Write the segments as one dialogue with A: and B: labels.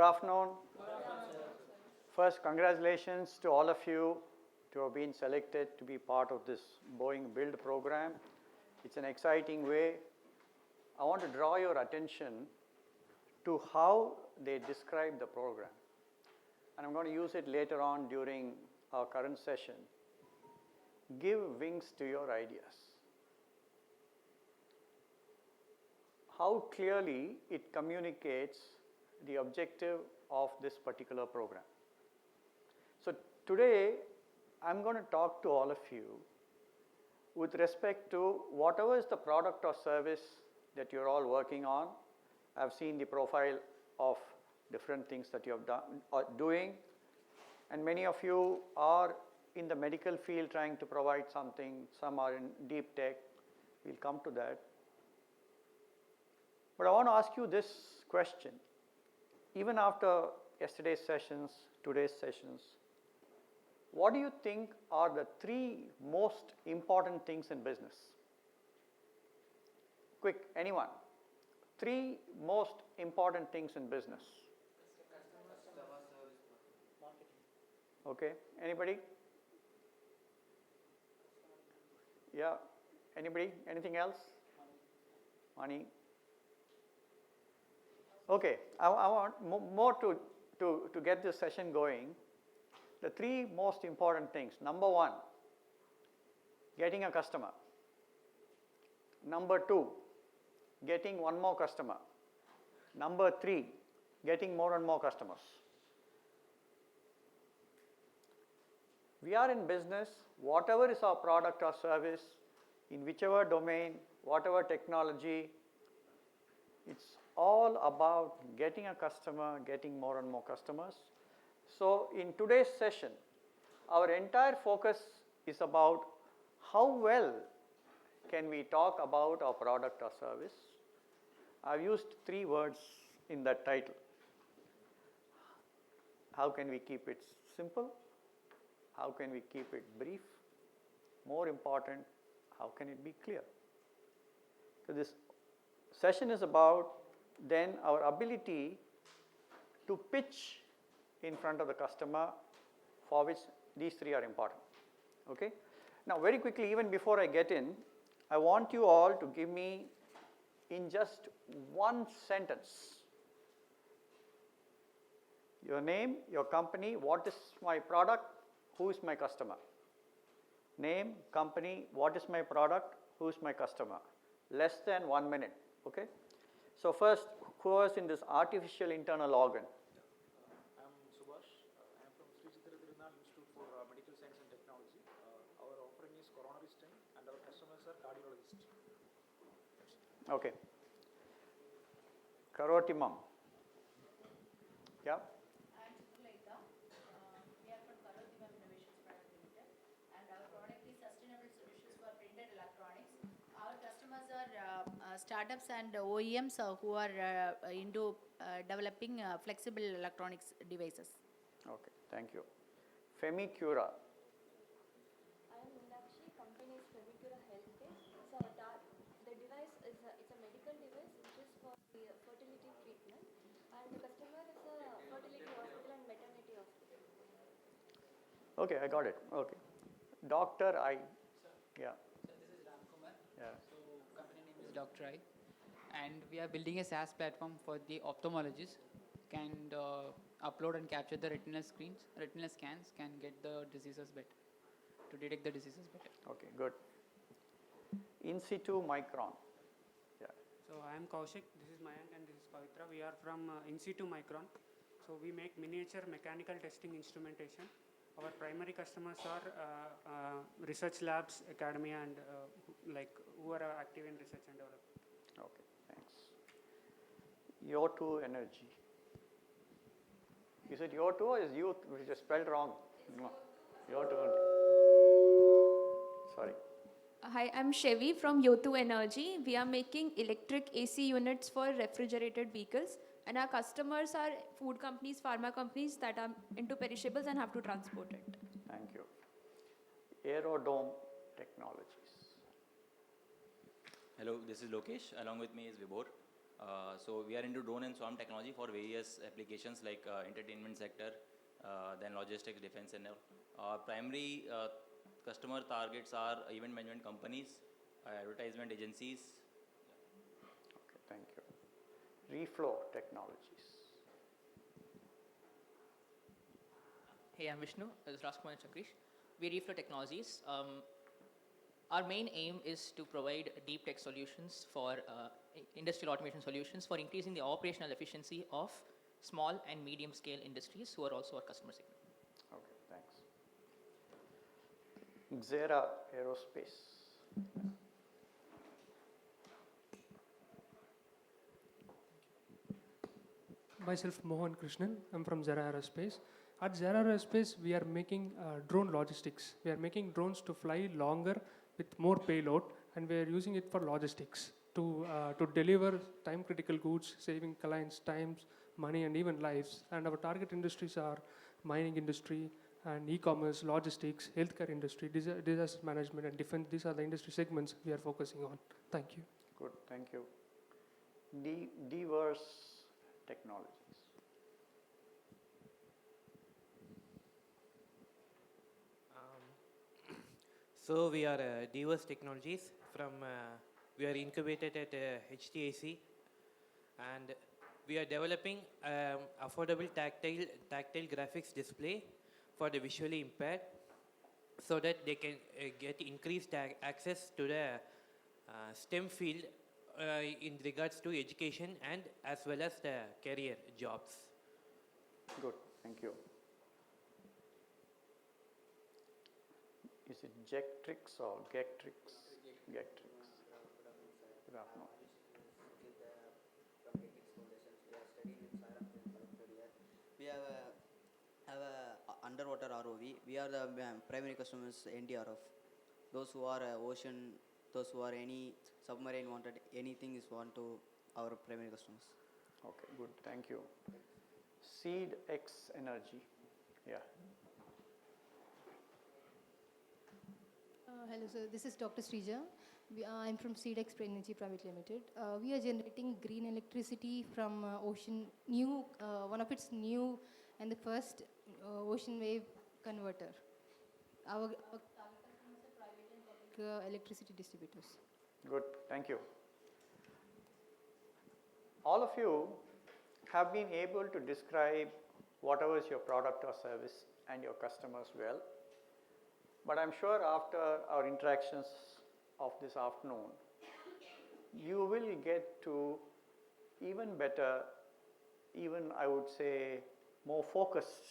A: afternoon. First, congratulations to all of you to have been selected to be part of this Boeing Build program. It's an exciting way. I want to draw your attention to how they describe the program. And I'm going to use it later on during our current session. Give wings to your ideas. How clearly it communicates the objective of this particular program. So today, I'm going to talk to all of you with respect to whatever is the product or service that you're all working on. I've seen the profile of different things that you have done or doing, and many of you are in the medical field trying to provide something. Some are in deep tech. We'll come to that. But I want to ask you this question. Even after yesterday's sessions, today's sessions, what do you think are the three most important things in business? Quick, anyone? Three most important things in business. Okay, anybody? Yeah, anybody? Anything else? Money. Okay, I want more to get this session going. The three most important things. Number one, getting a customer. Number two, getting one more customer. Number three, getting more and more customers. We are in business, whatever is our product or service, in whichever domain, whatever technology, it's all about getting a customer, getting more and more customers. So in today's session, our entire focus is about how well can we talk about our product or service. I've used three words in that title. How can we keep it simple? How can we keep it brief? More important, how can it be clear? So this session is about then our ability to pitch in front of the customer, for which these three are important. Okay? Now very quickly, even before I get in, I want you all to give me in just one sentence your name, your company, what is my product, who is my customer. Name, company, what is my product, who is my customer. Less than 1 minute. Okay? So first, who was in this artificial internal organ?
B: I'm Subhash. I am from Sri Chitra Tirunal Institute for Medical Science and Technology. Our offering is coronary stent and our customers are cardiologists.
A: Okay. Karotimam. Yeah.
C: I'm Supralita. We are from Karotimam Innovations Private Limited, and our product is sustainable solutions for printed electronics. Our customers are startups and OEMs who are into developing flexible electronics devices.
A: Okay, thank you. Femicura.
D: I am Meenakshi, company is Femicura Healthcare. So the device is it's a medical device which is for the fertility treatment, and the customer is a fertility hospital and maternity hospital.
A: Okay, I got it. Okay. Dr. I. Yeah.
E: So this is Ramkumar.
A: Yeah.
E: So company name is Dr. I, and we are building a SaaS platform for the ophthalmologists can upload and capture the retinal scans, can get the diseases better, to detect the diseases better.
A: Okay, good. In situ micron. Yeah.
F: So I am Kaushik, this is Mayank and this is Pavitra. We are from In Situ Micron. So we make miniature mechanical testing instrumentation. Our primary customers are research labs, academia, and who are active in research and development.
A: Okay, thanks. O2 energy. Is it O2 or is youth which is spelled wrong? No. O2. Sorry.
G: Hi, I'm Chevy from Yo2 Energy. We are making electric AC units for refrigerated vehicles, and our customers are food companies, pharma companies that are into perishables and have to transport it.
A: Thank you. Aerodome Technologies.
H: Hello, this is Lokesh. Along with me is Vibhor. So we are into drone and swarm technology for various applications like entertainment sector, then logistics, defense, and all. Our primary customer targets are event management companies, advertisement agencies.
A: Okay, thank you. Reflow Technologies.
I: Hey, I'm Vishnu. This is Raskumar and Chakrish. We Reflow Technologies. Our main aim is to provide deep tech solutions for industrial automation solutions for increasing the operational efficiency of small and medium scale industries who are also our customer segment.
A: Okay, thanks. Xera Aerospace.
J: Myself Mohan Krishnan, I'm from Zera Aerospace. At Zera Aerospace, we are making drone logistics. We are making drones to fly longer with more payload, and we are using it for logistics to deliver time-critical goods, saving clients' times, money, and even lives. And our target industries are mining industry and e-commerce, logistics, healthcare industry, disaster management, and defense. These are the industry segments we are focusing on. Thank you.
A: Good, thank you. Diverse Technologies.
K: So we are Diverse Technologies we are incubated at HTAC, and we are developing affordable tactile graphics display for the visually impaired, so that they can get increased access to the STEM field in regards to education and as well as the career jobs.
A: Good, thank you. Is it Gectrix or Gectrix? Gectrix. Good afternoon.
L: We have a underwater ROV. We are the primary customers NDRF. Those who are ocean, those who are any submarine wanted, anything is want to our primary customers.
A: Okay, good, thank you. Seed X Energy. Yeah.
M: Hello sir, this is Dr. Srija. I'm from Seedex Energy Private Limited. We are generating green electricity from ocean, one of its new and the first ocean wave converter. Our target customers are private and public electricity distributors.
A: Good, thank you. All of you have been able to describe whatever is your product or service and your customers well. But I'm sure after our interactions of this afternoon, you will get to even better, even I would say more focused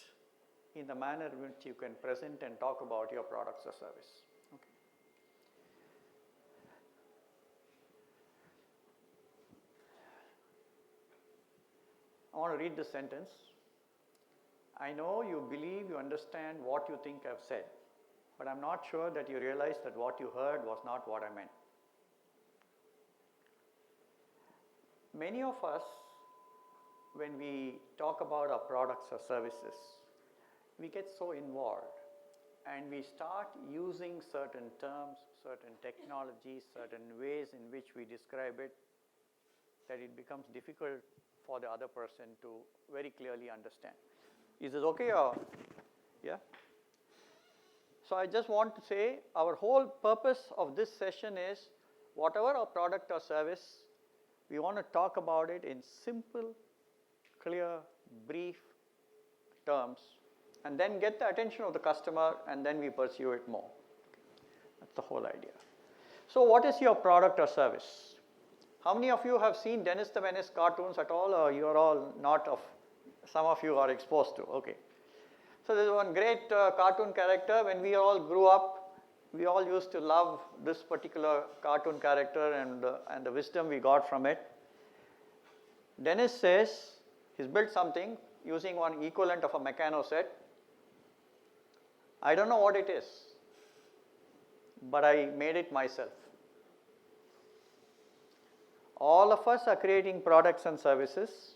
A: in the manner in which you can present and talk about your products or service. Okay. I want to read this sentence. I know you believe you understand what you think I've said, but I'm not sure that you realize that what you heard was not what I meant. Many of us, when we talk about our products or services, we get so involved and we start using certain terms, certain technologies, certain ways in which we describe it, that it becomes difficult for the other person to very clearly understand. Is this okay or? Yeah? So I just want to say our whole purpose of this session is whatever our product or service, we want to talk about it in simple, clear, brief terms, and then get the attention of the customer, and then we pursue it more. That's the whole idea. So what is your product or service? How many of you have seen Dennis the Menace cartoons at all, or you are all not of, some of you are exposed to, okay. So there is one great cartoon character. When we all grew up, we all used to love this particular cartoon character and the wisdom we got from it. Dennis says he's built something using one equivalent of a Meccano set. I don't know what it is, but I made it myself. All of us are creating products and services.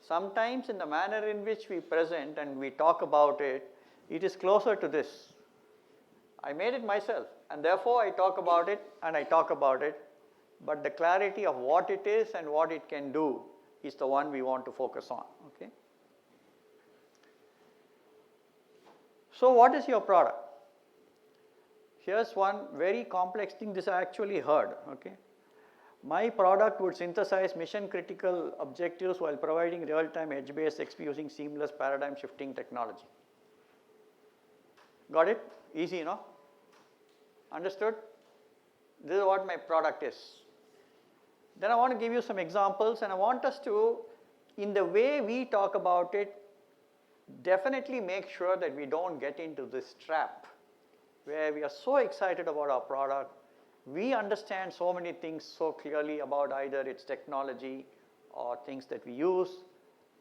A: Sometimes in the manner in which we present and we talk about it, it is closer to this. I made it myself, and therefore I talk about it, and I talk about it but the clarity of what it is and what it can do is the one we want to focus on. Okay. So what is your product? Here's one very complex thing, this I actually heard. Okay. My product would synthesize mission critical objectives while providing real-time edge-based XP using seamless paradigm shifting technology. Got it? Easy, no? Understood? This is what my product is. Then I want to give you some examples, and I want us to, in the way we talk about it, definitely make sure that we don't get into this trap where we are so excited about our product, we understand so many things so clearly about either its technology or things that we use,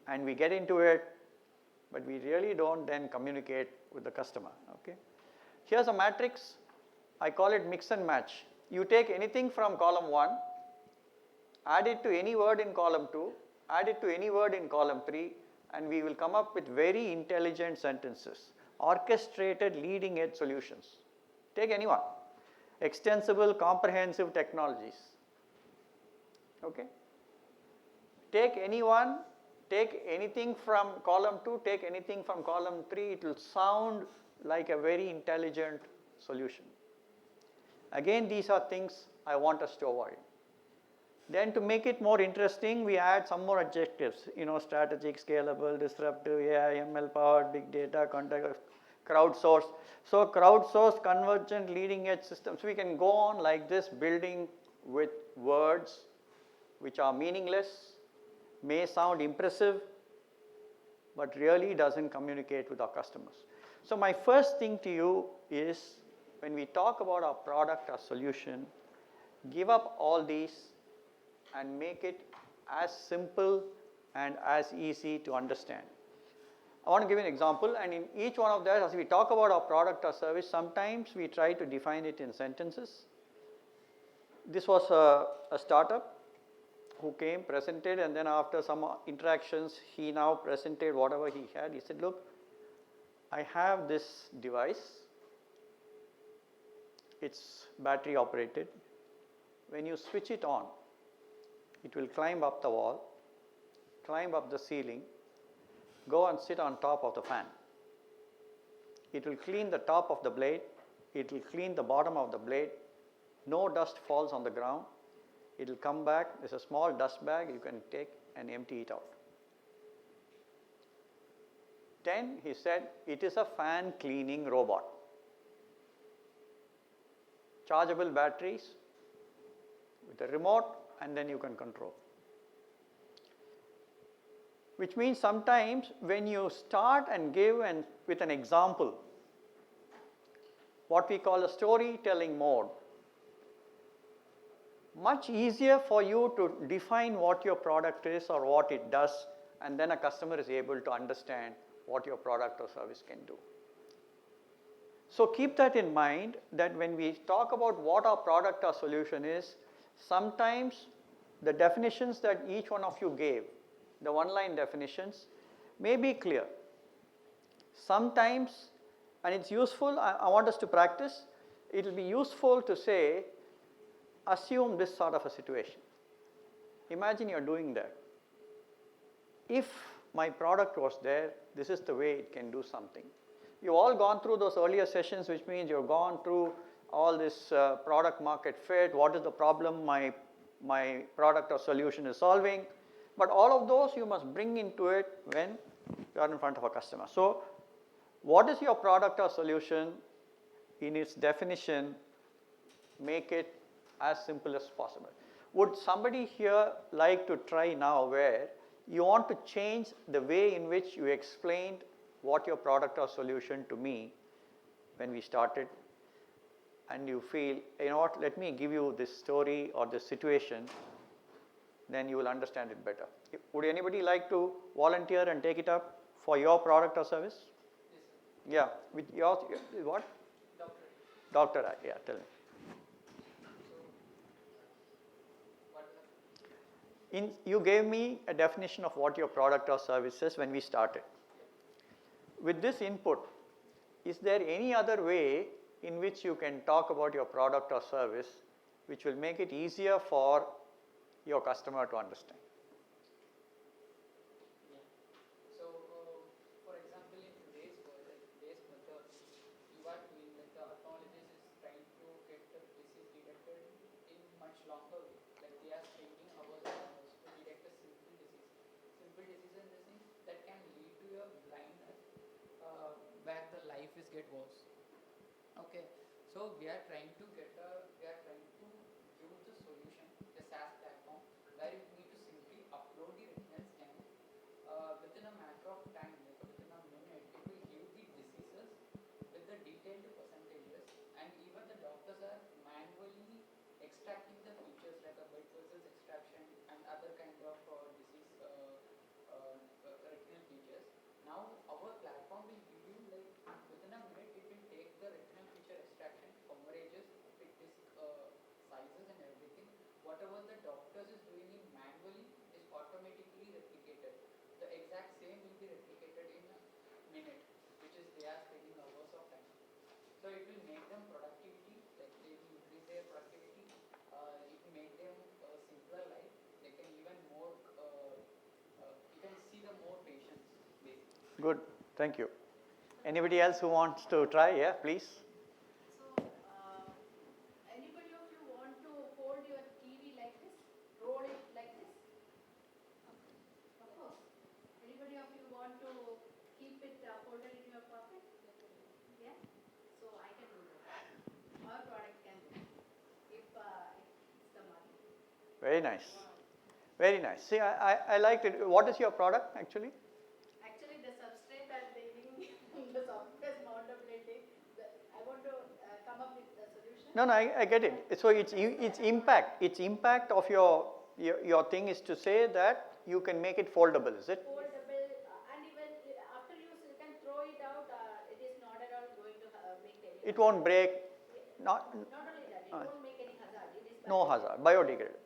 A: and we get into it, but we really don't then communicate with the customer. Okay. Here's a matrix, I call it mix and match. You take anything from column 1, add it to any word in column 2, add it to any word in column 3, and we will come up with very intelligent sentences, orchestrated leading edge solutions. Take any one. Extensible, comprehensive technologies. Okay. Take any one, take anything from column 2, take anything from column 3, it will sound like a very intelligent solution. Again, these are things I want us to avoid. Then to make it more interesting, we add some more adjectives, strategic, scalable, disruptive, AI, ML powered, big data, context, crowdsourced. So crowdsourced, convergent, leading edge systems. We can go on like this, building with words which are meaningless, may sound impressive, but really doesn't communicate with our customers. So my first thing to you is, when we talk about our product or solution, give up all these and make it as simple and as easy to understand. I want to give you an example, and in each one of that, as we talk about our product or service, sometimes we try to define it in sentences. This was a startup who came, presented, and then after some interactions, he now presented whatever he had. He said, look, I have this device, it's battery operated. When you switch it on, it will climb up the wall, climb up the ceiling, go and sit on top of the fan. It will clean the top of the blade, it will clean the bottom of the blade, no dust falls on the ground, it will come back, there's a small dust bag you can take and empty it out. Then he said, it is a fan cleaning robot. Chargeable batteries with a remote, and then you can control. Which means sometimes when you start and give with an example, what we call a storytelling mode, much easier for you to define what your product is or what it does, and then a customer is able to understand what your product or service can do. So keep that in mind, that when we talk about what our product or solution is, sometimes the definitions that each one of you gave, the one-line definitions, may be clear. Sometimes, and it's useful, I want us to practice, it will be useful to say, assume this sort of a situation. Imagine you're doing that. If my product was there, this is the way it can do something. You've all gone through those earlier sessions, which means you've gone through all this product market fit, what is the problem my product or solution is solving. But all of those you must bring into it when you are in front of a customer. So what is your product or solution? In its definition, make it as simple as possible. Would somebody here like to try now, where you want to change the way in which you explained what your product or solution to me when we started, and you feel, you know what, let me give you this story or this situation, then you will understand it better. Would anybody like to volunteer and take it up for your product or service? Yes, sir. Yeah, with yours, what? Doctor. Yeah, tell me. You gave me a definition of what your product or service is when we started. With this input, is there any other way in which you can talk about your product or service which will make it easier for your customer to understand.
E: So, for example, in today's world, like today's method, you are doing like the ophthalmologist is trying to get the disease detected in much longer way. Like they are spending hours and hours to detect a simple disease. Simple disease in the sense that can lead to your blindness, where the life is get worse. Okay, so we are trying to give the solution, the SaaS platform, where you need to simply upload the retinal scan. Within a matter of time, like within a minute, it will give the diseases with the detailed percentages, and even the doctors are manually extracting the features like a blood vessels extraction and other kind of disease retinal features. Now our platform will give you like within a minute it will take the retinal feature extraction, coverages, optic disc sizes and everything. Whatever the doctors is doing in manually is automatically replicated. The exact same will be replicated in a minute, which is they are spending hours of time. So it will make them productivity, like they will increase their productivity. It will make them a simpler life. They can even more. You can see the more patients. Basically.
A: Good, thank you. Anybody else who wants to try? Yeah, please.
C: So, anybody of you want to hold your TV like this? Roll it like this? Of course. Anybody of you want to keep it folded in your pocket? Yeah? So I can do that. Our product can do that. If it's the market.
A: Very nice. Very nice. See, I liked it. What is your product actually?
C: Actually, the substrate I'm taking, the software is mountability. I want to come up with a solution.
A: No, I get it. So it's impact. Its impact of your thing is to say that you can make it foldable, is it?
C: Foldable, and even after use, you can throw it out. It is not at all going to make any.
A: It won't break.
C: Not only that, it won't make any hazard. It is
A: No hazard. Biodegradable.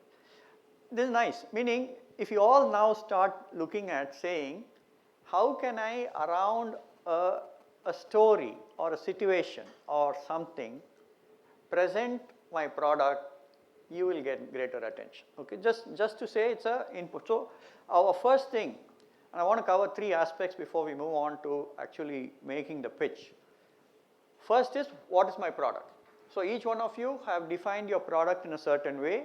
A: This is nice. Meaning, if you all now start looking at saying, how can I around a story or a situation or something present my product, you will get greater attention. Okay, just to say it's a input. So our first thing, and I want to cover 3 aspects before we move on to actually making the pitch. First is, what is my product? So each one of you have defined your product in a certain way.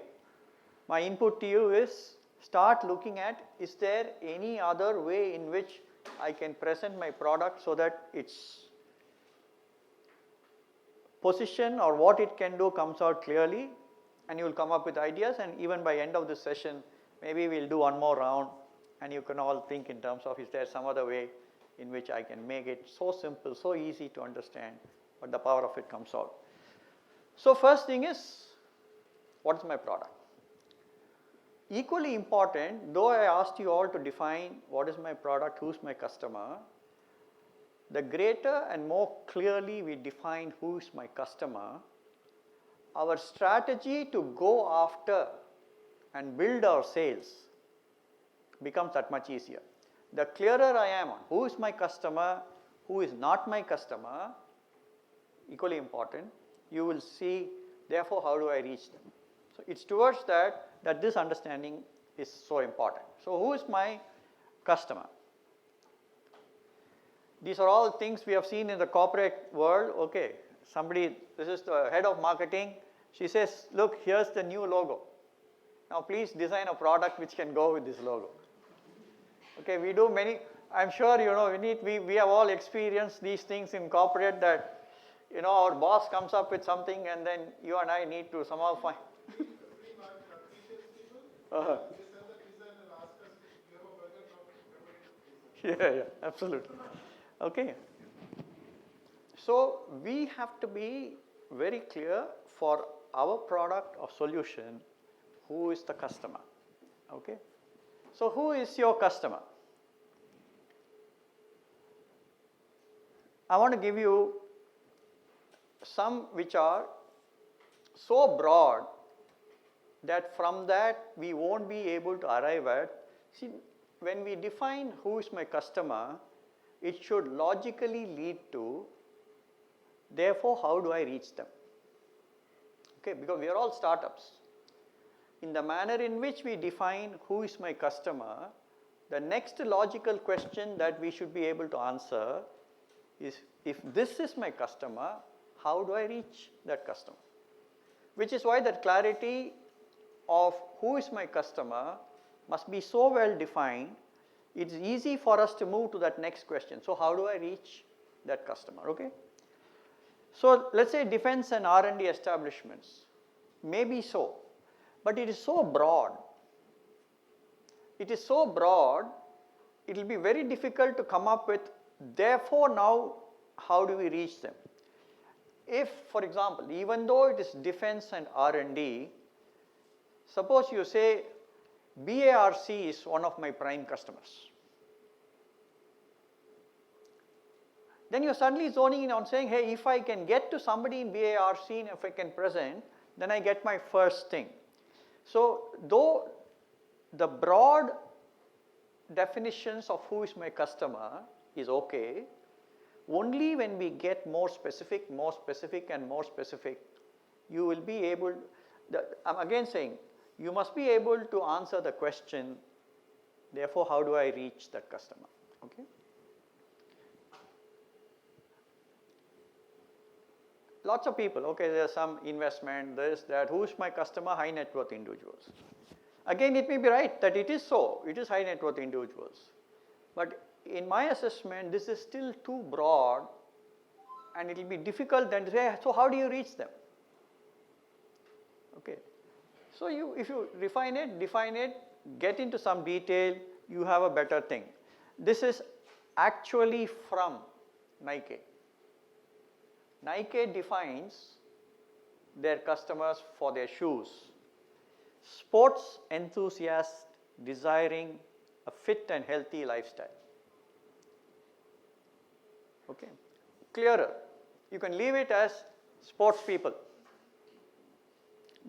A: My input to you is, start looking at, is there any other way in which I can present my product so that its position or what it can do comes out clearly, and you will come up with ideas, and even by end of this session, maybe we'll do one more round and you can all think in terms of, is there some other way in which I can make it so simple, so easy to understand, but the power of it comes out. So first thing is, what is my product? Equally important, though I asked you all to define what is my product, who's my customer, the greater and more clearly we define who is my customer, our strategy to go after and build our sales becomes that much easier. The clearer I am on who is my customer, who is not my customer, equally important, you will see, therefore, how do I reach them? So it's towards that this understanding is so important. So who is my customer? These are all things we have seen in the corporate world. Okay, somebody, this is the head of marketing, she says, look, here's the new logo. Now please design a product which can go with this logo. Okay, we do many, I'm sure you know, we have all experienced these things in corporate that, you know, our boss comes up with something and then you and I need to somehow find. Yeah, absolutely. Okay. So we have to be very clear for our product or solution, who is the customer. Okay. So who is your customer? I want to give you some which are so broad that from that we won't be able to arrive at. See, when we define who is my customer, it should logically lead to, therefore, how do I reach them? okay, because we are all startups. In the manner in which we define who is my customer, the next logical question that we should be able to answer is, if this is my customer, how do I reach that customer? Which is why that clarity of who is my customer must be so well defined, it's easy for us to move to that next question. So how do I reach that customer, okay? So let's say defense and R&D establishments, maybe so, but it is so broad. It is so broad, it will be very difficult to come up with, therefore now how do we reach them? If, for example, even though it is defense and R&D, suppose you say BARC is one of my prime customers. Then you're suddenly zoning in on saying, hey, if I can get to somebody in BARC and if I can present, then I get my first thing. So though the broad definitions of who is my customer is okay, only when we get more specific and more specific, you will be able, I'm again saying, you must be able to answer the question, therefore how do I reach that customer, okay? Lots of people, okay, there's some investment, this, that, who is my customer? High net worth individuals. Again, it may be right that it is so, it is high net worth individuals. But in my assessment, this is still too broad and it will be difficult then to say, so how do you reach them? Okay. So if you define it, get into some detail, you have a better thing. This is actually from Nike. Nike defines their customers for their shoes. Sports enthusiasts desiring a fit and healthy lifestyle. Okay, clearer. You can leave it as sports people.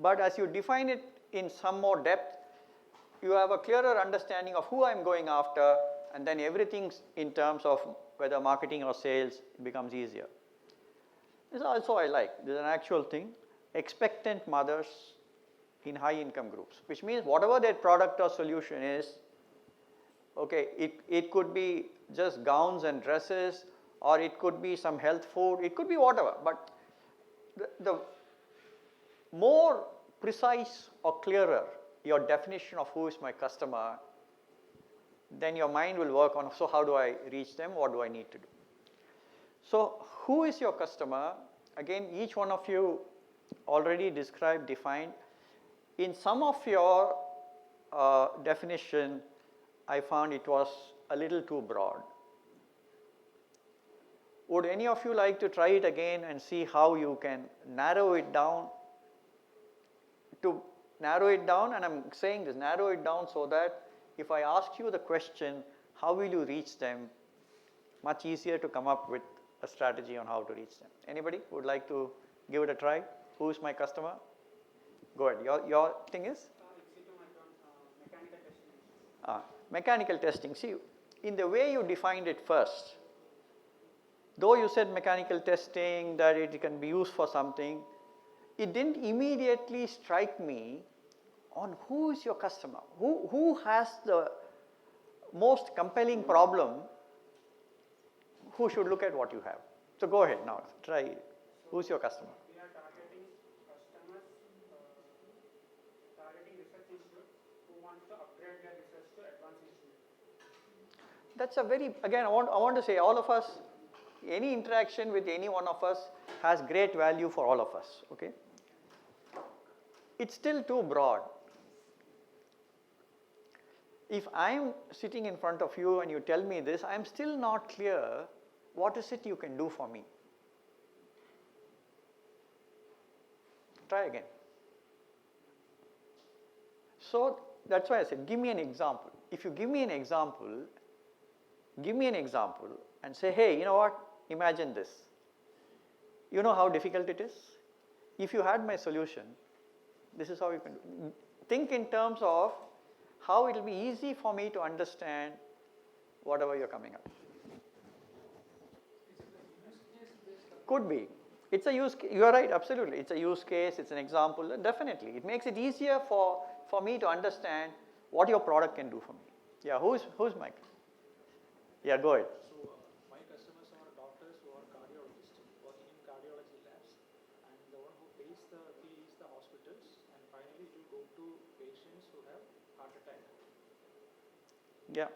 A: But as you define it in some more depth, you have a clearer understanding of who I'm going after, and then everything in terms of whether marketing or sales becomes easier. This also I like. This is an actual thing. Expectant mothers in high income groups, which means whatever their product or solution is, okay, it could be just gowns and dresses, or it could be some health food, it could be whatever, but the more precise or clearer your definition of who is my customer, then your mind will work on, so how do I reach them, what do I need to do? So who is your customer? Again, each one of you already described, defined. In some of your definition, I found it was a little too broad. Would any of you like to try it again and see how you can narrow it down? To narrow it down, and I'm saying this, narrow it down so that if I ask you the question, how will you reach them? Much easier to come up with a strategy on how to reach them. Anybody would like to give it a try? Who is my customer? Go ahead. Your thing is?
F: Mechanical testing.
A: Mechanical testing. See, in the way you defined it first, though you said mechanical testing, that it can be used for something, it didn't immediately strike me on who is your customer, who has the most compelling problem, who should look at what you have. So go ahead now, try it. Who's your customer?
F: We are targeting customers, targeting research institutes who want to upgrade their research to advanced institutes.
A: That's a very, again, I want to say, all of us, any interaction with any one of us has great value for all of us, okay? It's still too broad. If I'm sitting in front of you and you tell me this, I'm still not clear what is it you can do for me. Try again. So that's why I said, give me an example. If you give me an example and say, hey, you know what, imagine this. You know how difficult it is? If you had my solution, this is how you can do. Think in terms of how it will be easy for me to understand whatever you're coming up. Could be. It's a use case, you are right, absolutely. It's a use case, it's an example, definitely. It makes it easier for me to understand what your product can do for me. Yeah, who's Mike? Yeah, go ahead.
B: So my customers are doctors who are cardiologists working in cardiology labs, and the one who pays the fee is the hospitals, and finally it will go to patients who have heart attack.
A: Yeah.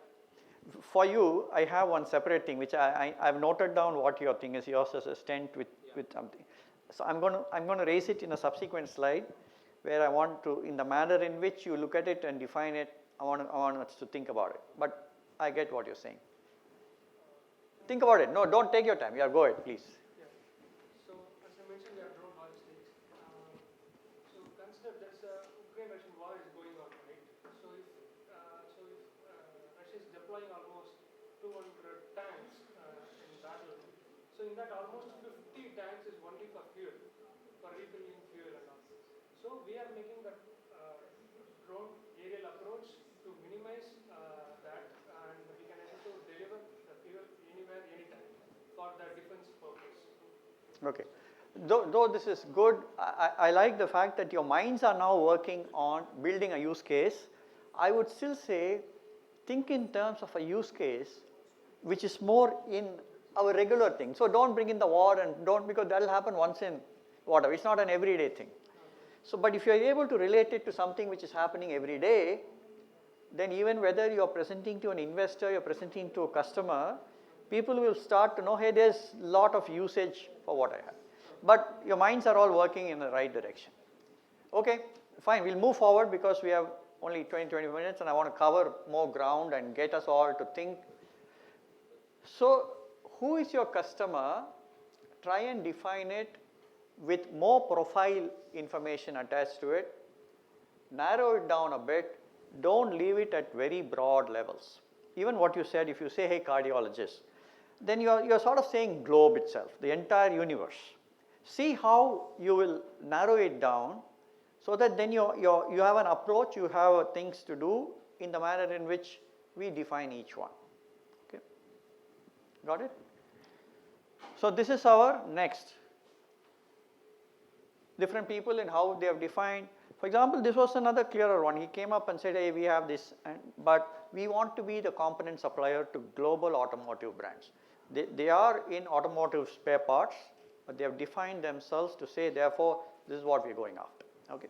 A: For you, I have one separate thing which I've noted down what your thing is. Yours is a stent with something. So I'm going to raise it in a subsequent slide where I want to, in the manner in which you look at it and define it, I want us to think about it. But I get what you're saying. Think about it. No, don't take your time. Yeah, go ahead, please.
J: Yeah. So as I mentioned, we are drone logistics. So consider there's a Ukraine-Russian war is going on, right? So if Russia is deploying almost 200 tanks in battle, so in that almost 50 tanks is only for fuel, for refilling fuel and all. So we are making that drone aerial approach to minimize that, and we can able to deliver the fuel anywhere, anytime for the defense purpose.
A: Okay. Though this is good, I like the fact that your minds are now working on building a use case. I would still say, think in terms of a use case which is more in our regular thing. So don't bring in the war and don't, because that will happen once in whatever. It's not an everyday thing. So, but if you are able to relate it to something which is happening every day, then even whether you are presenting to an investor, you are presenting to a customer, people will start to know, hey, there's a lot of usage for what I have. But your minds are all working in the right direction. Okay, fine, we'll move forward because we have only 20 minutes and I want to cover more ground and get us all to think. So, who is your customer? Try and define it with more profile information attached to it. Narrow it down a bit. Don't leave it at very broad levels. Even what you said, if you say, hey, cardiologist, then you're sort of saying globe itself, the entire universe. See how you will narrow it down so that then you have an approach, you have things to do in the manner in which we define each one. Okay, got it? So this is our next. Different people in how they have defined. For example, this was another clearer one. He came up and said, hey, we have this, but we want to be the component supplier to global automotive brands. They are in automotive spare parts, but they have defined themselves to say, therefore, this is what we're going after. Okay.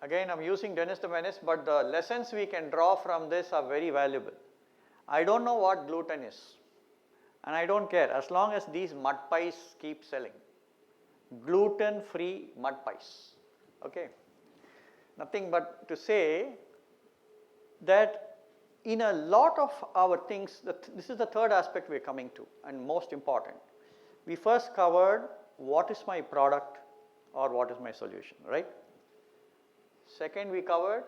A: Again, I'm using Dennis the Menace, but the lessons we can draw from this are very valuable. I don't know what gluten is, and I don't care as long as these mud pies keep selling. Gluten-free mud pies. Okay. Nothing but to say that in a lot of our things, this is the third aspect we're coming to, and most important. We first covered what is my product or what is my solution, right? Second, we covered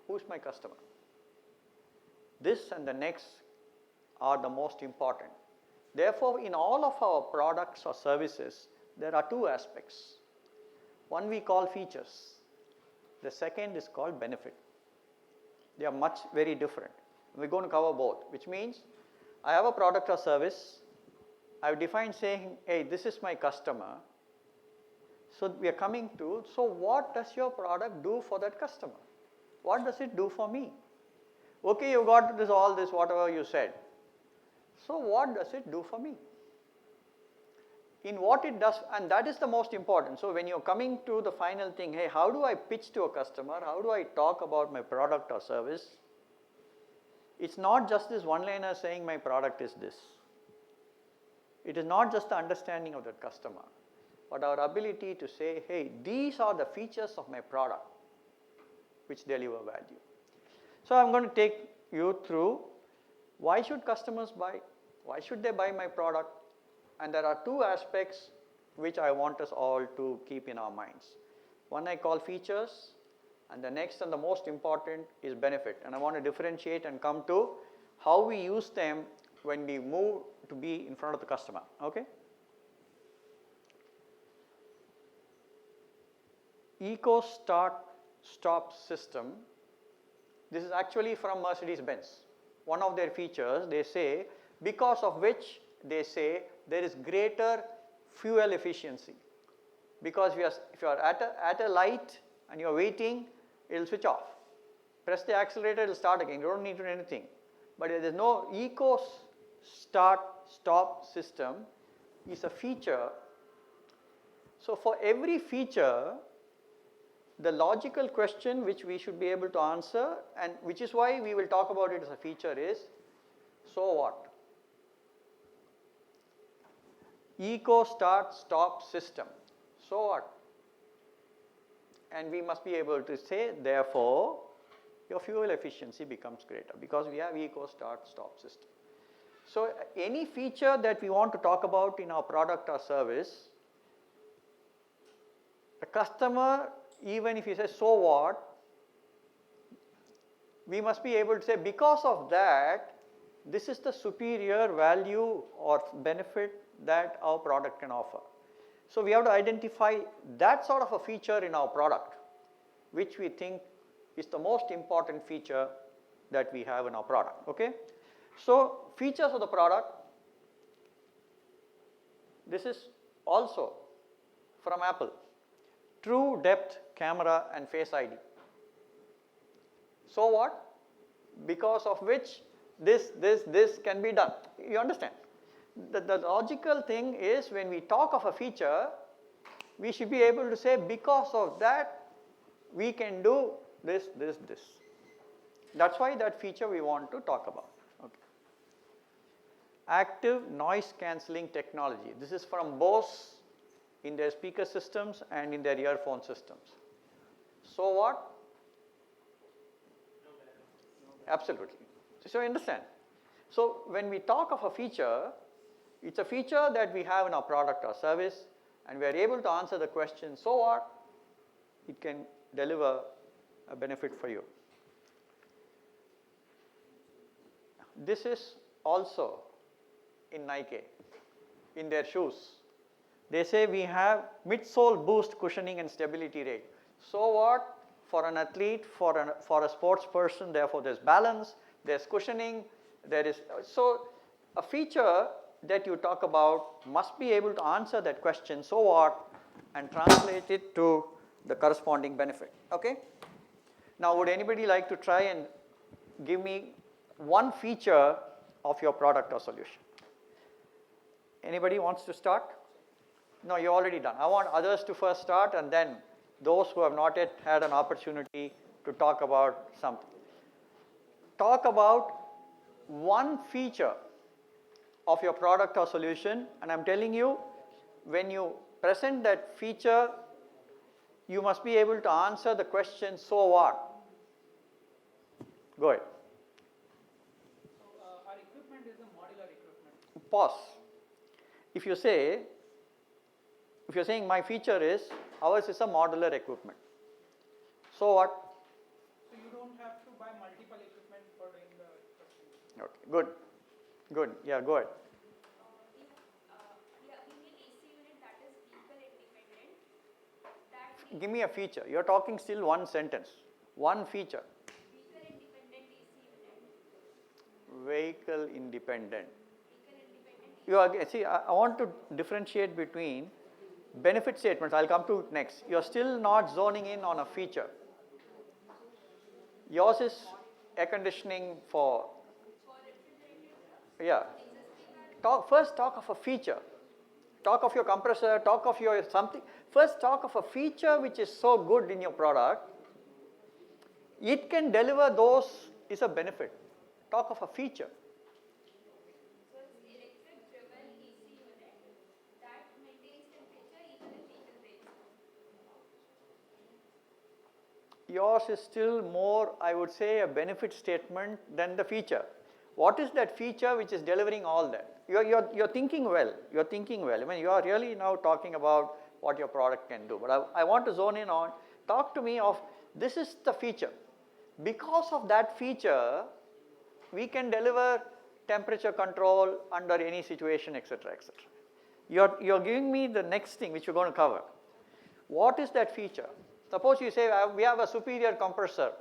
A: who's my customer. This and the next are the most important. Therefore, in all of our products or services, there are two aspects. One we call features. The second is called benefit. They are very different. We're going to cover both, which means I have a product or service. I've defined saying, hey, this is my customer. So we are coming to, so what does your product do for that customer? What does it do for me? Okay, you got this, all this, whatever you said. So what does it do for me? In what it does, and that is the most important. So when you're coming to the final thing, hey, how do I pitch to a customer? How do I talk about my product or service? It's not just this one-liner saying my product is this. It is not just the understanding of that customer, but our ability to say, hey, these are the features of my product which deliver value. So I'm going to take you through why should customers buy? Why should they buy my product? And there are two aspects which I want us all to keep in our minds. One I call features, and the next and the most important is benefit. And I want to differentiate and come to how we use them when we move to be in front of the customer. Okay? Eco Start Stop system. This is actually from Mercedes-Benz. one of their features, they say, because of which they say there is greater fuel efficiency. Because if you are at a light and you are waiting, it will switch off. Press the accelerator, it will start again. You don't need to do anything. But there is no eco start stop system is a feature. So for every feature, the logical question which we should be able to answer, and which is why we will talk about it as a feature, is so what? Eco start stop system. So what? And we must be able to say, therefore, your fuel efficiency becomes greater because we have eco start stop system. So any feature that we want to talk about in our product or service, the customer, even if he says, so what, we must be able to say, because of that, this is the superior value or benefit that our product can offer. So we have to identify that sort of a feature in our product, which we think is the most important feature that we have in our product. Okay? So features of the product, this is also from Apple. True depth camera and Face ID. So what? Because of which this can be done. You understand? The logical thing is, when we talk of a feature, we should be able to say, because of that, we can do this. That's why that feature we want to talk about. Okay. Active noise cancelling technology. This is from Bose in their speaker systems and in their earphone systems. So what? Absolutely. So you understand? So when we talk of a feature, it's a feature that we have in our product or service, and we are able to answer the question, so what? It can deliver a benefit for you. This is also in Nike, in their shoes. They say we have midsole boost cushioning and stability rail. So what? For an athlete, for a sports person, therefore there's balance, there's cushioning, there is, so a feature that you talk about must be able to answer that question, so what, and translate it to the corresponding benefit. Okay? Now would anybody like to try and give me one feature of your product or solution? Anybody wants to start? No, you're already done. I want others to first start, and then those who have not yet had an opportunity to talk about something. Talk about one feature of your product or solution, and I'm telling you, when you present that feature, you must be able to answer the question, so what? Go ahead.
F: So our equipment is a modular equipment.
A: Pause. If you're saying my feature is, ours is a modular equipment. So what?
F: So you don't have to buy multiple equipment for doing the testing.
A: Okay, good. Good. Yeah, go ahead.
G: We make AC unit that is vehicle independent.
A: Give me a feature. You're talking still one sentence. One feature.
G: Vehicle independent AC unit.
A: Vehicle independent. You are, see, I want to differentiate between benefit statements. I'll come to it next. You're still not zoning in on a feature. Yours is air conditioning for, yeah. First talk of a feature. Talk of your compressor, talk of your something. First talk of a feature which is so good in your product. It can deliver those is a benefit. Talk of a feature.
G: So it's electric driven AC unit that maintains temperature even if vehicle breaks down.
A: Yours is still more, I would say, a benefit statement than the feature. What is that feature which is delivering all that? You're thinking well. You're thinking well. I mean, you are really now talking about what your product can do. But I want to zone in on, talk to me of, this is the feature. Because of that feature, we can deliver temperature control under any situation, etc., etc. You're giving me the next thing which you're going to cover. What is that feature? Suppose you say we have a superior compressor.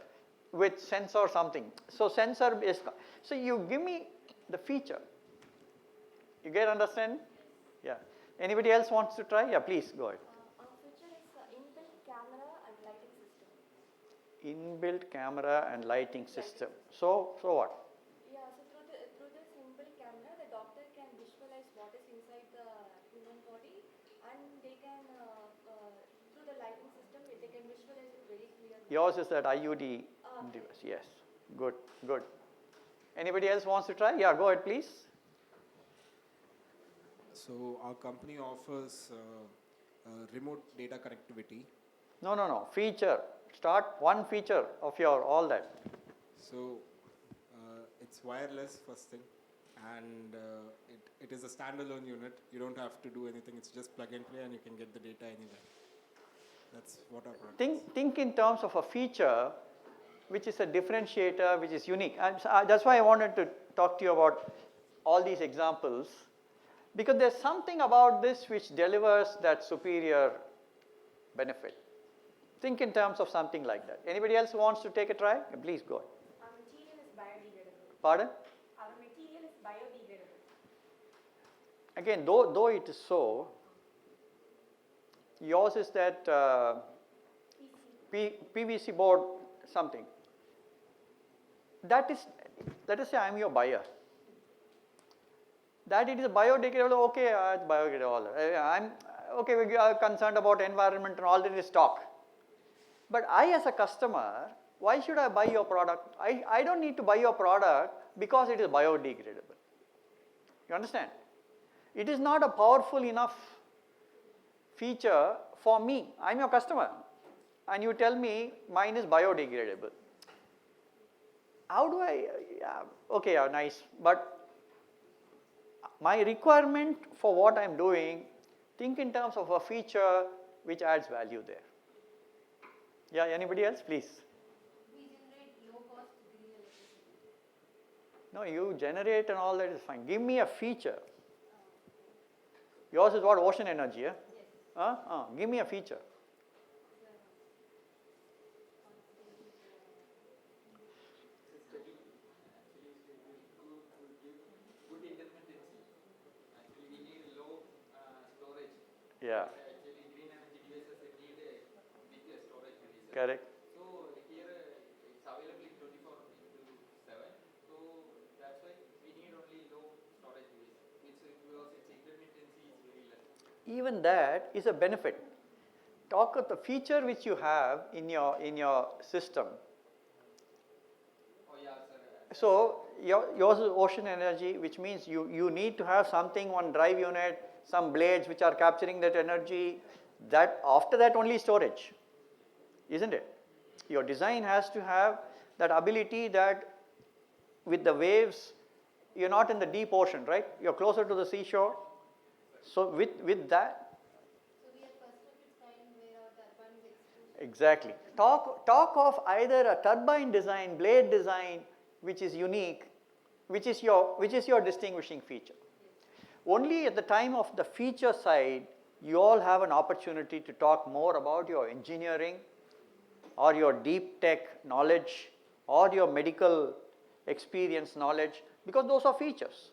A: with sensor something. So sensor is, so you give me the feature. You get understand? Yeah. Anybody else wants to try? Yeah, please go ahead.
D: Our feature is inbuilt camera and lighting system.
A: Inbuilt camera and lighting system. So what?
D: Yeah, so through this inbuilt camera, the doctor can visualize what is inside the human body, and they can through the lighting system they can visualize it very clearly.
A: Yours is that IUD device. Yes. Good. Good. Anybody else wants to try? Yeah, go ahead, please.
N: So our company offers remote data connectivity.
A: No. Feature. Start one feature of your all that.
N: So it's wireless first thing, and it is a standalone unit. You don't have to do anything. It's just plug and play, and you can get the data anywhere. That's what our product is.
A: Think in terms of a feature which is a differentiator, which is unique. And that's why I wanted to talk to you about all these examples, because there's something about this which delivers that superior benefit. Think in terms of something like that. Anybody else who wants to take a try? Please go ahead.
O: Our material is biodegradable.
A: Pardon?
O: Our material is biodegradable.
A: Again, though it is so, yours is that PVC board something. That is, let us say I am your buyer. That it is biodegradable, okay, it's biodegradable. I'm okay, we are concerned about environment and all that is talk. But I as a customer, why should I buy your product? I don't need to buy your product because it is biodegradable. You understand? It is not a powerful enough feature for me. I'm your customer. And you tell me mine is biodegradable. How do I, okay, nice. But my requirement for what I'm doing, think in terms of a feature which adds value there. Yeah, anybody else, please?
M: We generate low-cost green electricity.
A: No, you generate and all that is fine. Give me a feature. Yours is what, ocean energy, yeah?
M: Yes.
A: Give me a feature. Yeah.
P: Actually, green energy devices need big storage devices.
A: Correct.
P: So here it's available in 24/7. So that's why we need only low storage device, which because its intermittency is very less.
A: Even that is a benefit. Talk of the feature which you have in your system.
P: Oh yeah, sir.
A: So yours is ocean energy, which means you need to have something, one drive unit, some blades which are capturing that energy. That after that only storage, isn't it? Your design has to have that ability that with the waves, you're not in the deep ocean, right? You're closer to the seashore. So with that.
M: So we are first of its kind where our turbine is exposed.
A: Exactly. Talk of either a turbine design, blade design, which is unique, which is your distinguishing feature. Only at the time of the feature side, you all have an opportunity to talk more about your engineering or your deep tech knowledge or your medical experience knowledge, because those are features.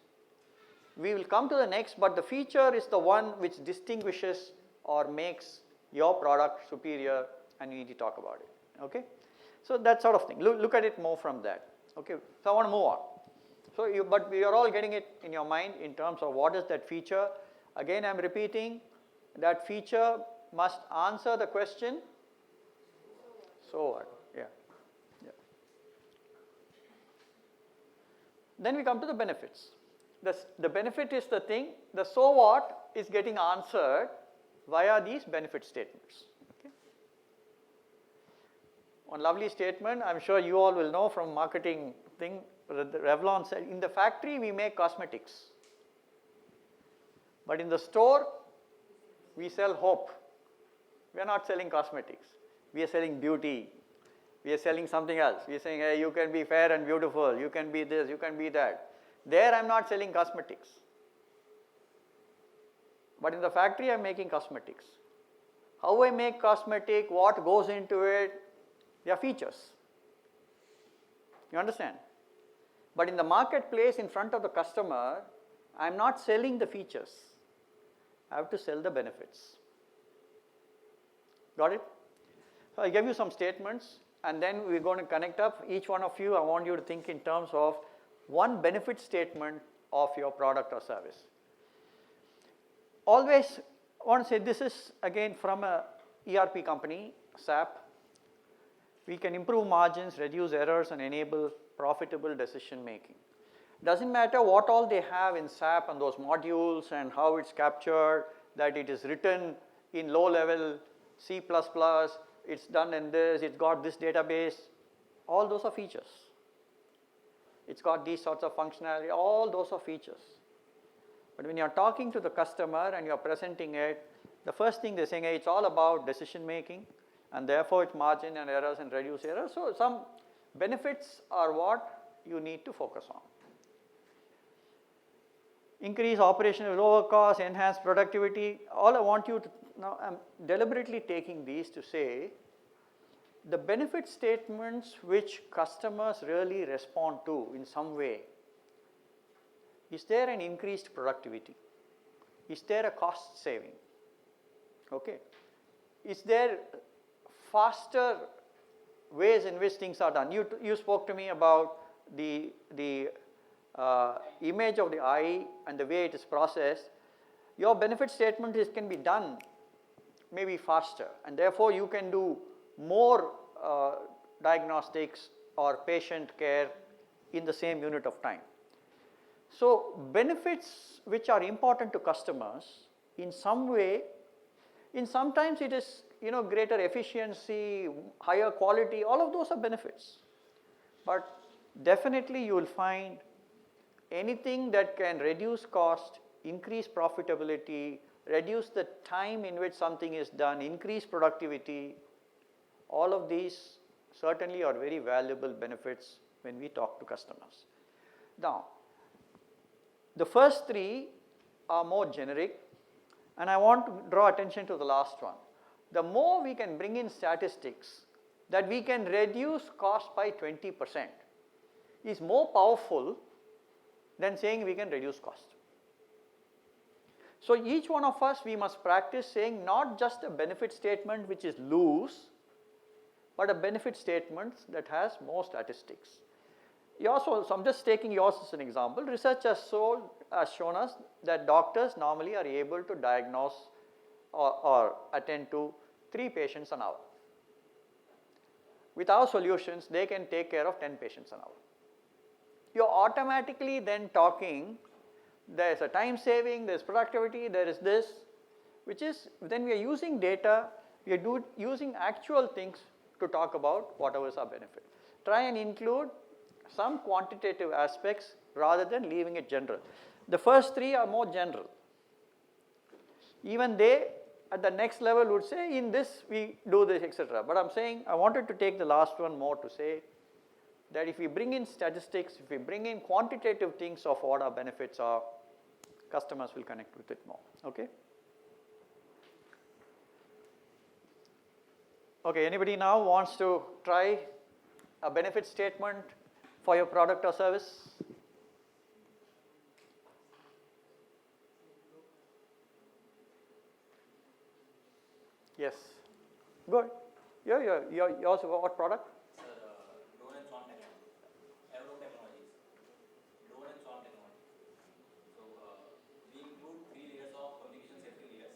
A: We will come to the next, but the feature is the one which distinguishes or makes your product superior, and you need to talk about it. Okay? So that sort of thing. Look at it more from that. Okay? So I want to move on. So but we are all getting it in your mind in terms of what is that feature. Again, I am repeating, that feature must answer the question, so what? Yeah. Then we come to the benefits. The benefit is the thing, the so what is getting answered via these benefit statements. Okay? One lovely statement, I'm sure you all will know from marketing thing, Revlon said, in the factory we make cosmetics, but in the store we sell hope. We are not selling cosmetics, we are selling beauty, we are selling something else. We are saying, hey, you can be fair and beautiful, you can be this, you can be that. There I am not selling cosmetics, but in the factory I am making cosmetics. How I make cosmetic, what goes into it, they are features. You understand? But in the marketplace in front of the customer, I am not selling the features. I have to sell the benefits. Got it? So I gave you some statements and then we're going to connect up. Each one of you, I want you to think in terms of one benefit statement of your product or service. Always want to say this is again from a ERP company, SAP. We can improve margins, reduce errors and enable profitable decision making. Doesn't matter what all they have in SAP and those modules and how it's captured, that it is written in low level C++, it's done in this, it's got this database, all those are features. It's got these sorts of functionality, all those are features. But when you're talking to the customer and you're presenting it, the first thing they're saying, hey, it's all about decision making and therefore it's margin and errors and reduce errors. So some benefits are what you need to focus on. Increase operational lower cost, enhance productivity. All I want you to, now I'm deliberately taking these to say, the benefit statements which customers really respond to in some way, is there an increased productivity? Is there a cost saving? Okay. Is there faster ways in which things are done? You spoke to me about the image of the eye and the way it is processed. Your benefit statement can be done maybe faster and therefore you can do more diagnostics or patient care in the same unit of time. So benefits which are important to customers in some way, in sometimes it is greater efficiency, higher quality, all of those are benefits. But definitely you will find anything that can reduce cost, increase profitability, reduce the time in which something is done, increase productivity, all of these certainly are very valuable benefits when we talk to customers. Now, the first three are more generic and I want to draw attention to the last one. The more we can bring in statistics that we can reduce cost by 20% is more powerful than saying we can reduce cost. So each one of us, we must practice saying not just a benefit statement which is loose, but a benefit statement that has more statistics. So I'm just taking yours as an example. Research has shown us that doctors normally are able to diagnose or attend to 3 patients an hour. With our solutions, they can take care of 10 patients an hour. You're automatically then talking, there's a time saving, there's productivity, there is this, which is, then we are using data, we are using actual things to talk about whatever is our benefit. Try and include some quantitative aspects rather than leaving it general. The first 3 are more general. Even they at the next level would say in this we do this, etc. But I'm saying I wanted to take the last one more to say that if we bring in statistics, if we bring in quantitative things of what our benefits are, customers will connect with it more. Okay? Okay, anybody now wants to try a benefit statement for your product or service? Yes. Good. Yours what product?
H: Sir, drone and so on technology. Aerodrome technologies. Drone and so on technology. So we include 3 layers of communication safety layers,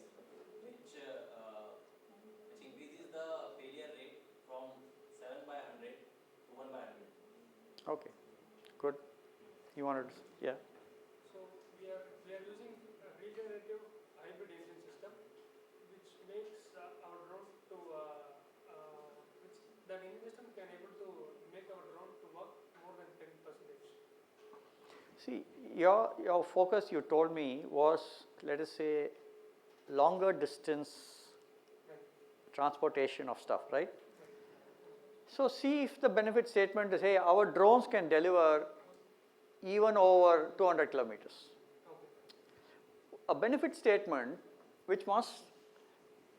H: which increases the failure rate from 7 by 100 to 1 by 100.
A: Okay. Good. You wanted to, yeah.
J: So we are using a regenerative hybridization system, which makes our drone to which the engine system can able to make our drone to work more than 10%.
A: See, your focus you told me was, let us say, longer distance transportation of stuff, right? So see if the benefit statement is, hey, our drones can deliver even over 200 kilometers. A benefit statement which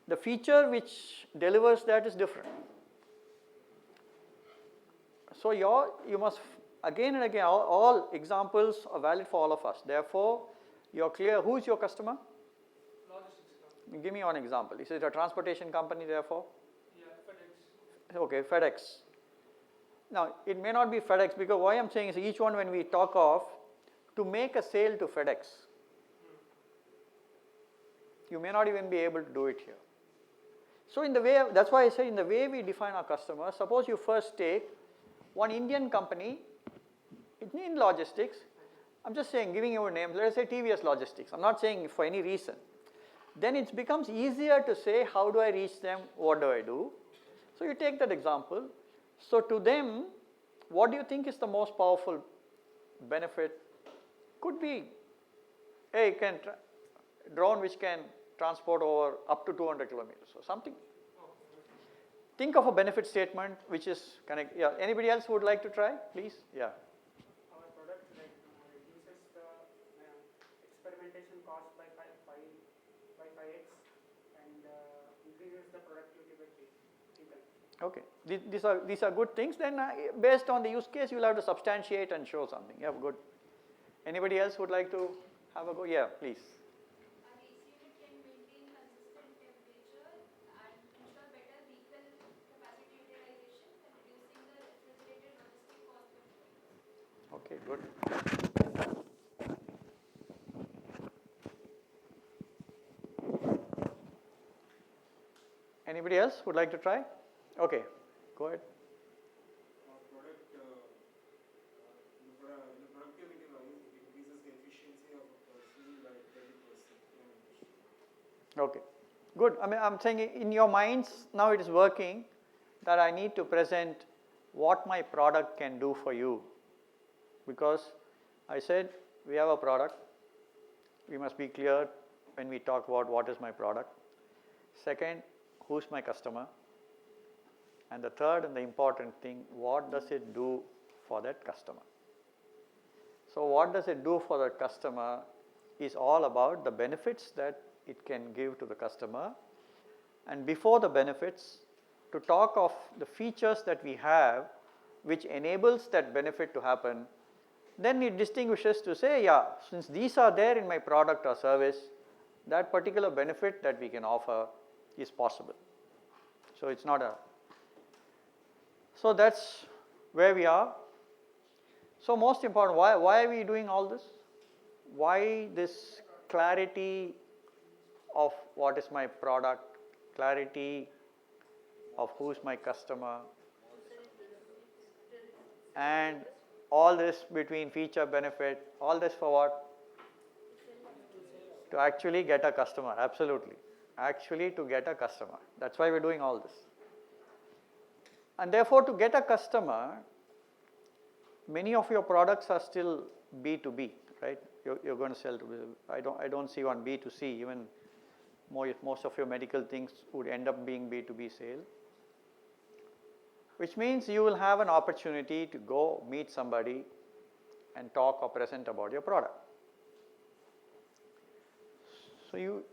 A: the feature which delivers that is different. So you must, again and again, all examples are valid for all of us. Therefore, you're clear, who is your customer? Give me one example. Is it a transportation company therefore?
F: Yeah, FedEx.
A: Okay, FedEx. Now, it may not be FedEx, because why I'm saying is each one when we talk of, to make a sale to FedEx, you may not even be able to do it here. So in the way, that's why I say in the way we define our customers, suppose you first take one Indian company in logistics, I'm just saying, giving you a name, let us say TVS Logistics, I'm not saying for any reason. Then it becomes easier to say, how do I reach them, what do I do? So you take that example. So to them, what do you think is the most powerful benefit? Could be, hey, drone which can transport over up to 200 kilometers or something. Think of a benefit statement which is connect. Yeah. Anybody else would like to try, please? Yeah.
F: Our product reduces the experimentation cost by 5x and increases the productivity by 3 times.
A: Okay. These are good things. Then based on the use case, you will have to substantiate and show something. Yeah, good. Anybody else would like to have a go? Yeah, please. Okay, good. Anybody else would like to try? Okay, go ahead.
N: Our product, in the productivity wise, it increases the efficiency of a person by 30%.
A: Okay, good. I mean, I'm saying in your minds, now it is working that I need to present what my product can do for you. Because I said we have a product, we must be clear when we talk about what is my product. Second, who's my customer? And the third and the important thing, what does it do for that customer? So what does it do for the customer is all about the benefits that it can give to the customer. And before the benefits, to talk of the features that we have which enables that benefit to happen, then it distinguishes to say, yeah, since these are there in my product or service, that particular benefit that we can offer is possible. So it's not a, so that's where we are. So most important, why are we doing all this? Why this clarity of what is my product, clarity of who's my customer, and all this between feature, benefit, all this for what? To actually get a customer, absolutely. Actually to get a customer. That's why we're doing all this. And therefore to get a customer, many of your products are still B2B, right? You're going to sell to, I don't see on B2C, even most of your medical things would end up being B2B sale. Which means you will have an opportunity to go meet somebody and talk or present about your product. So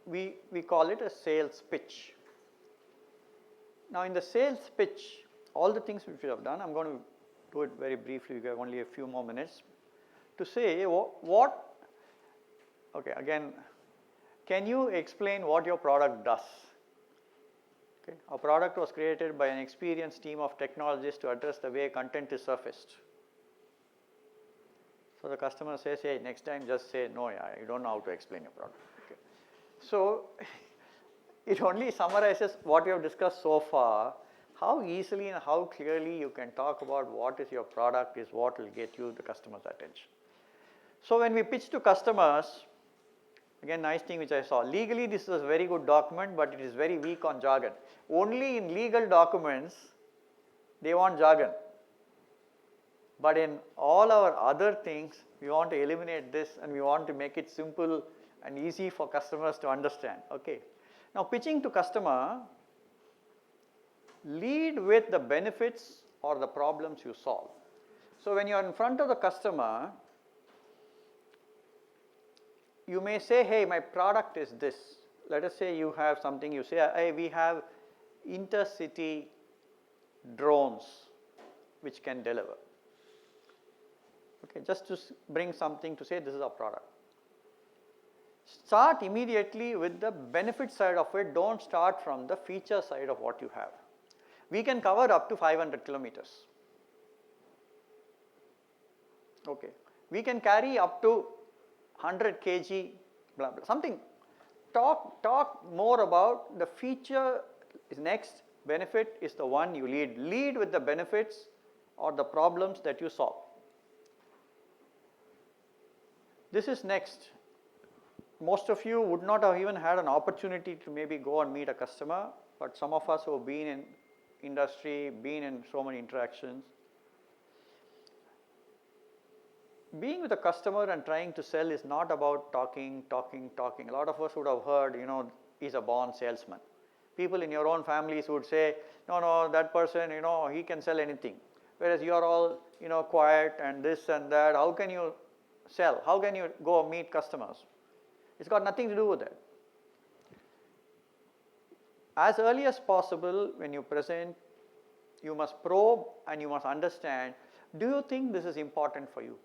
A: we call it a sales pitch. Now in the sales pitch, all the things which we have done, I'm going to do it very briefly, we have only a few more minutes, to say okay, again, can you explain what your product does? Okay. Our product was created by an experienced team of technologists to address the way content is surfaced. So the customer says, hey, next time just say, no, you don't know how to explain your product. Okay. So it only summarizes what we have discussed so far. How easily and how clearly you can talk about what is your product is what will get you the customer's attention. So when we pitch to customers, again, nice thing which I saw, legally this is a very good document, but it is very weak on jargon. Only in legal documents, they want jargon. But in all our other things, we want to eliminate this and we want to make it simple and easy for customers to understand. Okay. Now pitching to customer, lead with the benefits or the problems you solve. So when you are in front of the customer, you may say, hey, my product is this. Let us say you have something, you say, hey, we have intercity drones which can deliver. Okay, just to bring something to say this is our product. Start immediately with the benefit side of it, don't start from the feature side of what you have. We can cover up to 500 kilometers. Okay, we can carry up to 100 kg, blah blah, something. Talk more about the feature is next, benefit is the one you lead. Lead with the benefits or the problems that you solve. This is next. Most of you would not have even had an opportunity to maybe go and meet a customer, but some of us who have been in industry, been in so many interactions, being with a customer and trying to sell is not about talking. A lot of us would have heard, he's a born salesman. People in your own families would say, no, that person, he can sell anything. Whereas you are all, quiet and this and that. How can you sell? How can you go meet customers? It's got nothing to do with that. As early as possible, when you present, you must probe and you must understand, do you think this is important for you?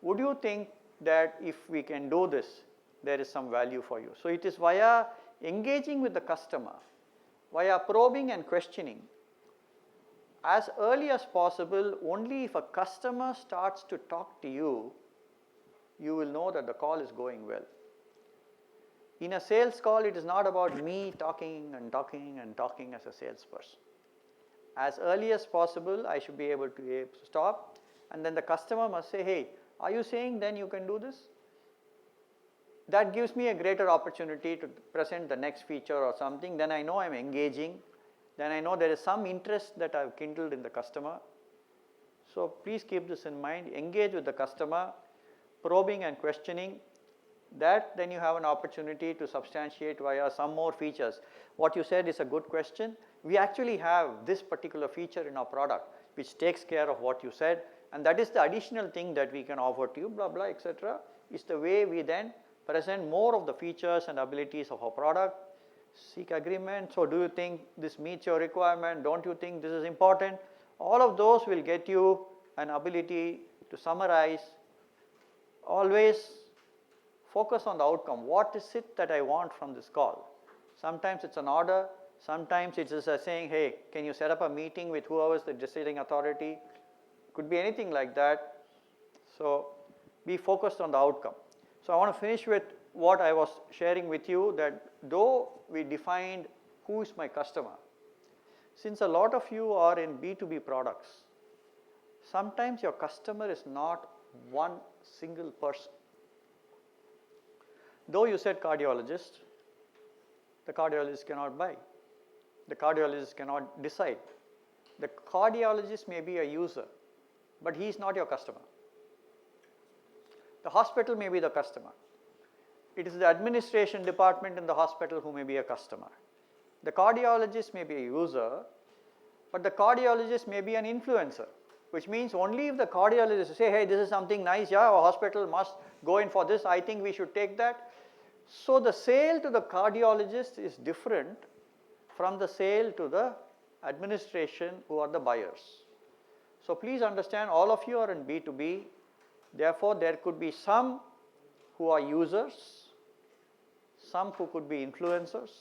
A: Would you think that if we can do this, there is some value for you? So it is via engaging with the customer, via probing and questioning, as early as possible. Only if a customer starts to talk to you, you will know that the call is going well. In a sales call, it is not about me talking as a salesperson. As early as possible, I should be able to stop, and then the customer must say, hey, are you saying then you can do this? That gives me a greater opportunity to present the next feature or something. Then I know I'm engaging. Then I know there is some interest that I've kindled in the customer. So please keep this in mind. Engage with the customer, probing and questioning. That then you have an opportunity to substantiate via some more features. What you said is a good question. We actually have this particular feature in our product which takes care of what you said, and that is the additional thing that we can offer to you, blah blah, etc. Is the way we then present more of the features and abilities of our product. Seek agreement. So do you think this meets your requirement? Don't you think this is important? All of those will get you an ability to summarize. Always focus on the outcome. What is it that I want from this call? Sometimes it's an order. Sometimes it's just saying, hey, can you set up a meeting with whoever is the deciding authority? Could be anything like that. So be focused on the outcome. So I want to finish with what I was sharing with you, that though we defined who is my customer, since a lot of you are in B2B products, sometimes your customer is not one single person. Though you said cardiologist, the cardiologist cannot buy. The cardiologist cannot decide. The cardiologist may be a user, but he is not your customer. The hospital may be the customer. It is the administration department in the hospital who may be a customer. The cardiologist may be a user, but the cardiologist may be an influencer, which means only if the cardiologist say, hey, this is something nice, yeah, our hospital must go in for this, I think we should take that. So the sale to the cardiologist is different from the sale to the administration who are the buyers. So please understand, all of you are in B2B, therefore there could be some who are users, some who could be influencers,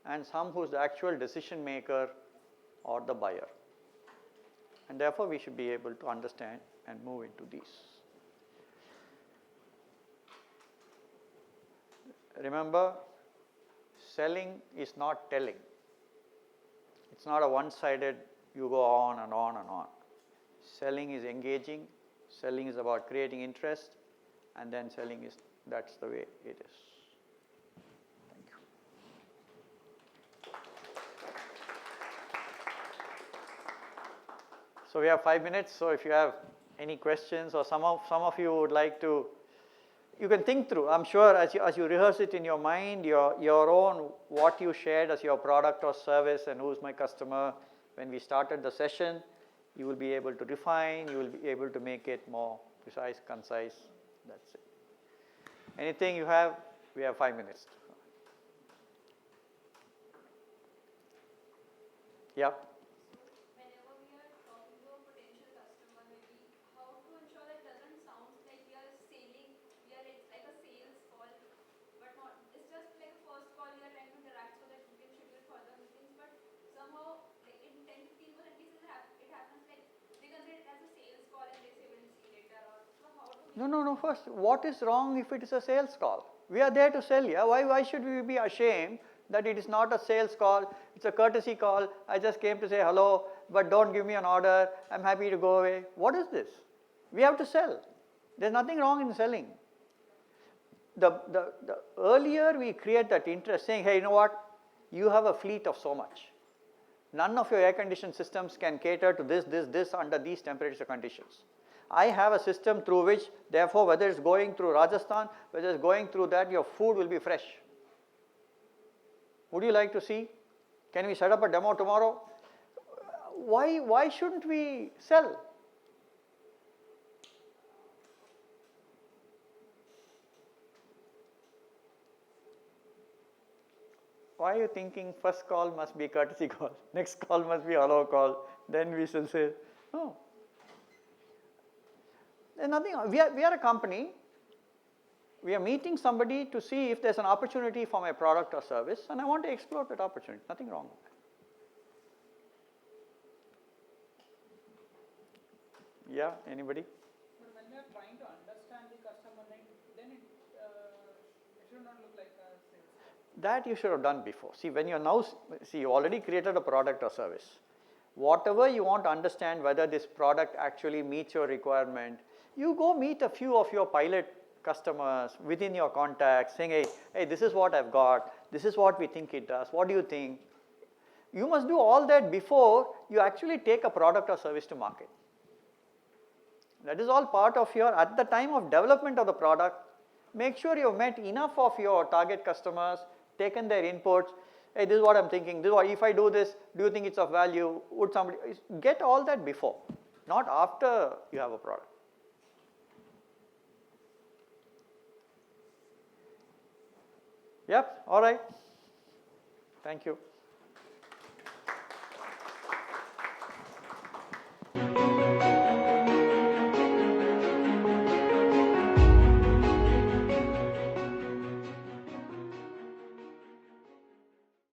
A: and some who is the actual decision maker or the buyer. And therefore we should be able to understand and move into these. Remember, selling is not telling. It's not a one-sided, you go on and on and on. Selling is engaging, selling is about creating interest, and then selling is, that's the way it is. Thank you. So we have 5 minutes, so if you have any questions or some of you would like to, you can think through. I'm sure as you rehearse it in your mind, your own, what you shared as your product or service and who's my customer, when we started the session, you will be able to refine, you will be able to make it more precise, concise. That's it. Anything you have? We have 5 minutes. Yeah?
D: Whenever we are talking
A: No. First, what is wrong if it is a sales call? We are there to sell, yeah? Why should we be ashamed that it is not a sales call? It's a courtesy call. I just came to say hello, but don't give me an order. I'm happy to go away. What is this? We have to sell. There's nothing wrong in selling. The earlier we create that interest, saying, hey, you know what? You have a fleet of so much. None of your air conditioned systems can cater to this under these temperature conditions. I have a system through which, therefore, whether it's going through Rajasthan, whether it's going through that, your food will be fresh. Would you like to see? Can we set up a demo tomorrow? Why shouldn't we sell? Why are you thinking first call must be courtesy call, next call must be hello call, then we shall say, no. There's nothing, we are a company, we are meeting somebody to see if there's an opportunity for my product or service, and I want to explore that opportunity, nothing wrong with that. Yeah, anybody?
B: But when we are trying to understand the customer need, then it should not look like a sales.
A: That you should have done before. See, when you are now, you already created a product or service. Whatever you want to understand whether this product actually meets your requirement, you go meet a few of your pilot customers within your contacts saying, hey, this is what I've got, this is what we think it does, what do you think? You must do all that before you actually take a product or service to market. That is all part of your, at the time of development of the product, make sure you've met enough of your target customers, taken their inputs, hey, this is what I'm thinking, this is what, if I do this, do you think it's of value, would somebody, get all that before, not after you have a product. Yep, all right. Thank you.